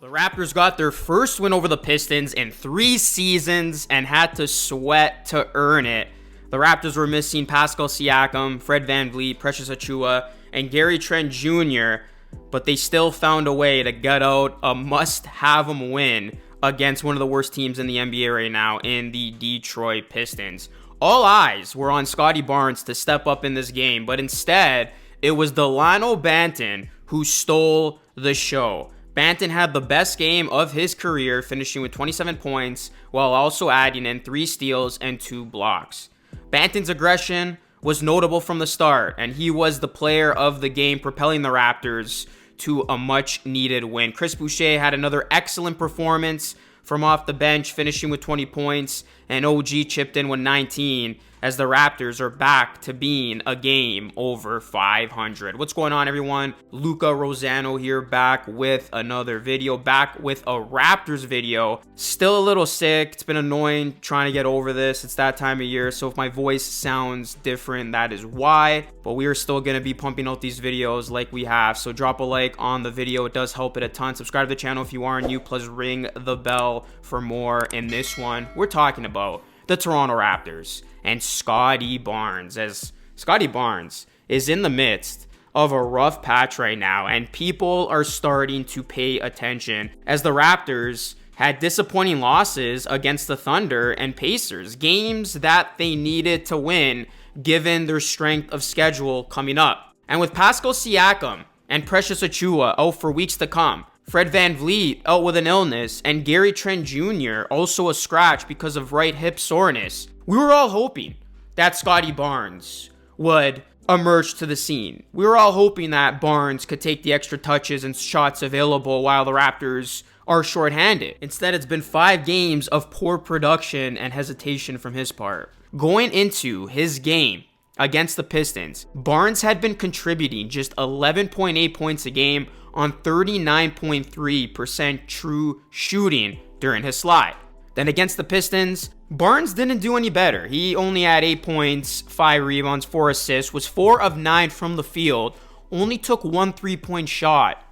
The Raptors got their first win over the Pistons in 3 seasons and had to sweat to earn it. The Raptors were missing Pascal Siakam, Fred VanVleet, Precious Achiuwa, and Gary Trent Jr., but they still found a way to get out a must-have-'em win against one of the worst teams in the NBA right now in the Detroit Pistons. All eyes were on Scotty Barnes to step up in this game, but instead, it was Delano Banton who stole the show. Banton had the best game of his career, finishing with 27 points, while also adding in 3 steals and 2 blocks. Banton's aggression was notable from the start, and he was the player of the game, propelling the Raptors to a much-needed win. Chris Boucher had another excellent performance from off the bench, finishing with 20 points, and OG chipped in with 19, as the Raptors are back to being a game over 500. What's going on, everyone? Luca Rosano here, back with another video, back with a Raptors video. Still a little sick. It's been annoying trying to get over this. It's that time of year, so if my voice sounds different, that is why. But we are still going to be pumping out these videos like we have, so drop a like on the video. It does help it a ton. Subscribe to the channel if you are new, plus ring the bell for more. In this one, we're talking about the Toronto Raptors and Scotty Barnes, as Scotty Barnes is in the midst of a rough patch right now, and people are starting to pay attention as the Raptors had disappointing losses against the Thunder and Pacers, games that they needed to win given their strength of schedule coming up. And with Pascal Siakam and Precious Achiuwa out for weeks to come, Fred VanVleet out with an illness, and Gary Trent Jr. also a scratch because of right hip soreness, we were all hoping that Scotty Barnes would emerge to the scene. We were all hoping that Barnes could take the extra touches and shots available while the Raptors are shorthanded. Instead, it's been 5 games of poor production and hesitation from his part. Going into his game against the Pistons, Barnes had been contributing just 11.8 points a game on 39.3% true shooting during his slide. Then against the Pistons, Barnes didn't do any better. He only had 8 points, 5 rebounds, 4 assists, was 4 of 9 from the field, only took 1 3-point shot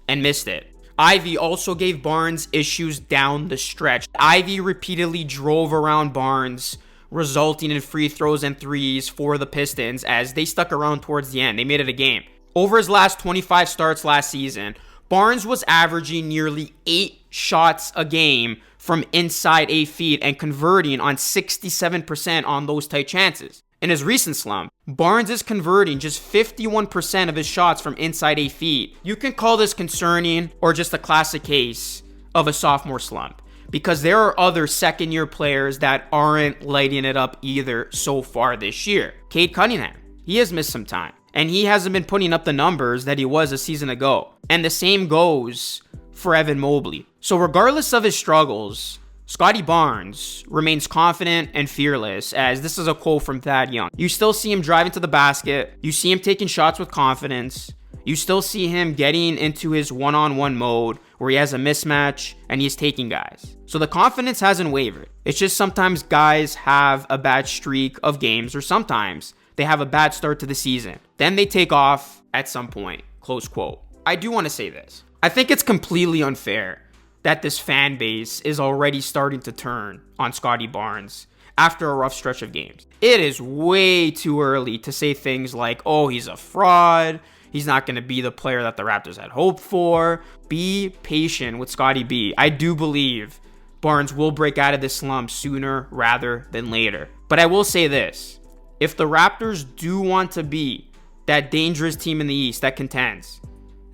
and missed it. Ivy also gave Barnes issues down the stretch. Ivy repeatedly drove around Barnes, resulting in free throws and threes for the Pistons as they stuck around towards the end. They made it a game. Over his last 25 starts last season, Barnes was averaging nearly 8 shots a game from inside 8 feet and converting on 67% on those tight chances. In his recent slump, Barnes is converting just 51% of his shots from inside 8 feet. You can call this concerning or just a classic case of a sophomore slump, because there are other second-year players that aren't lighting it up either so far this year. Cade Cunningham, he has missed some time, and he hasn't been putting up the numbers that he was a season ago. And the same goes for Evan Mobley. So regardless of his struggles, Scotty Barnes remains confident and fearless, as this is a quote from Thad Young. You still see him driving to the basket. You see him taking shots with confidence. You still see him getting into his one-on-one mode where he has a mismatch and he's taking guys. So the confidence hasn't wavered. It's just sometimes guys have a bad streak of games, or sometimes they have a bad start to the season. Then they take off at some point, close quote. I do want to say this. I think it's completely unfair that this fan base is already starting to turn on Scotty Barnes after a rough stretch of games. It is way too early to say things like, oh, he's a fraud, he's not going to be the player that the Raptors had hoped for. Be patient with Scotty B. I do believe Barnes will break out of this slump sooner rather than later. But I will say this. If the Raptors do want to be that dangerous team in the East that contends,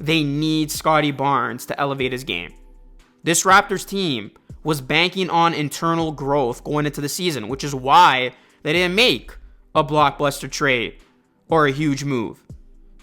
they need Scotty Barnes to elevate his game. This Raptors team was banking on internal growth going into the season, which is why they didn't make a blockbuster trade or a huge move.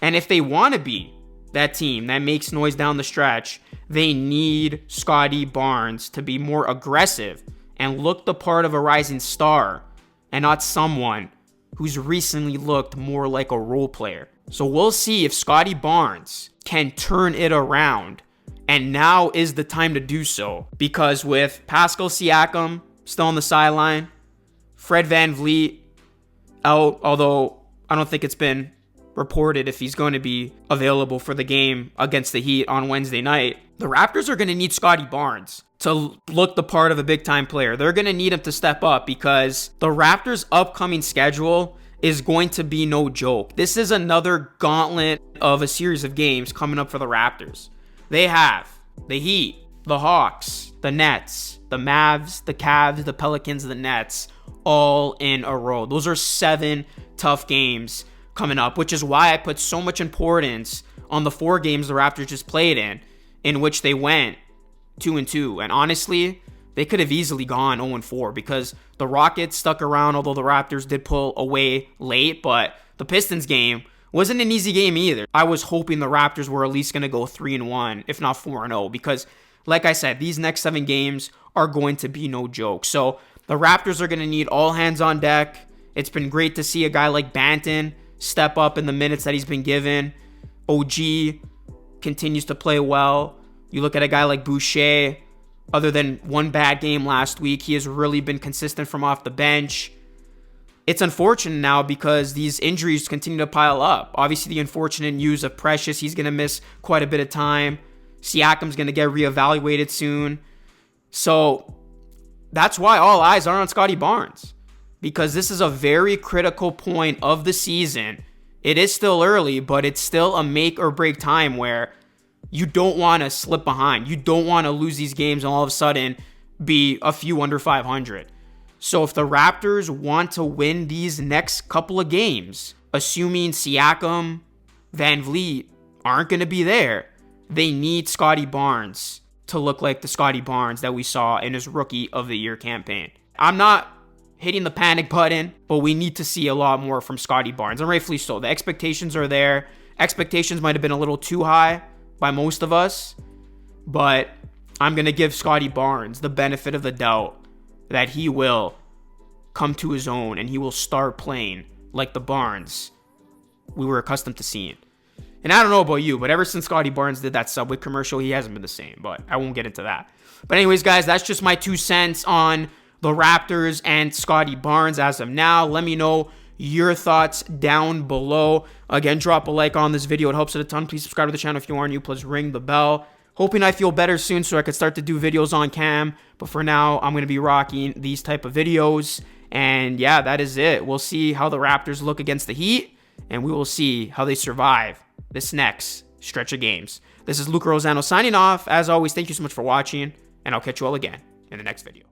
And if they want to be that team that makes noise down the stretch, they need Scotty Barnes to be more aggressive and look the part of a rising star and not someone who's recently looked more like a role player. So we'll see if Scotty Barnes can turn it around. And now is the time to do so, because with Pascal Siakam still on the sideline, Fred VanVleet out, although I don't think it's been reported if he's going to be available for the game against the Heat on Wednesday night. The Raptors are going to need Scotty Barnes to look the part of a big-time player. They're going to need him to step up because the Raptors' upcoming schedule is going to be no joke. This is another gauntlet of a series of games coming up for the Raptors. They have the Heat, the Hawks, the Nets, the Mavs, the Cavs, the Pelicans, the Nets, all in a row. Those are 7 tough games coming up, which is why I put so much importance on the 4 games the Raptors just played in which they went 2-2. And honestly, they could have easily gone 0-4 because the Rockets stuck around, although the Raptors did pull away late. But the Pistons game wasn't an easy game either. I was hoping the Raptors were at least going to go 3-1, if not 4-0, because like I said, these next 7 games are going to be no joke. So the Raptors are going to need all hands on deck. It's been great to see a guy like Banton step up in the minutes that he's been given. OG continues to play well. You look at a guy like Boucher, other than one bad game last week, he has really been consistent from off the bench. It's unfortunate now because these injuries continue to pile up. Obviously, the unfortunate news of Precious, he's going to miss quite a bit of time. Siakam's going to get reevaluated soon. So that's why all eyes are on Scotty Barnes, because this is a very critical point of the season. It is still early, but it's still a make or break time where you don't want to slip behind. You don't want to lose these games and all of a sudden be a few under 500. So if the Raptors want to win these next couple of games, assuming Siakam, Van Vliet aren't going to be there, they need Scotty Barnes to look like the Scotty Barnes that we saw in his Rookie of the Year campaign. I'm not hitting the panic button, but we need to see a lot more from Scotty Barnes, and rightfully so. The expectations are there. Expectations might have been a little too high by most of us, but I'm going to give Scotty Barnes the benefit of the doubt that he will come to his own and he will start playing like the Barnes we were accustomed to seeing. And I don't know about you, but ever since Scotty Barnes did that Subway commercial, he hasn't been the same, but I won't get into that. But anyways, guys, that's just my 2 cents on the Raptors and Scotty Barnes as of now. Let me know your thoughts down below. Again, drop a like on this video. It helps it a ton. Please subscribe to the channel if you are new. Please ring the bell. Hoping I feel better soon so I can start to do videos on cam. But for now, I'm going to be rocking these type of videos. And yeah, that is it. We'll see how the Raptors look against the Heat. And we will see how they survive this next stretch of games. This is Luca Rosano signing off. As always, thank you so much for watching. And I'll catch you all again in the next video.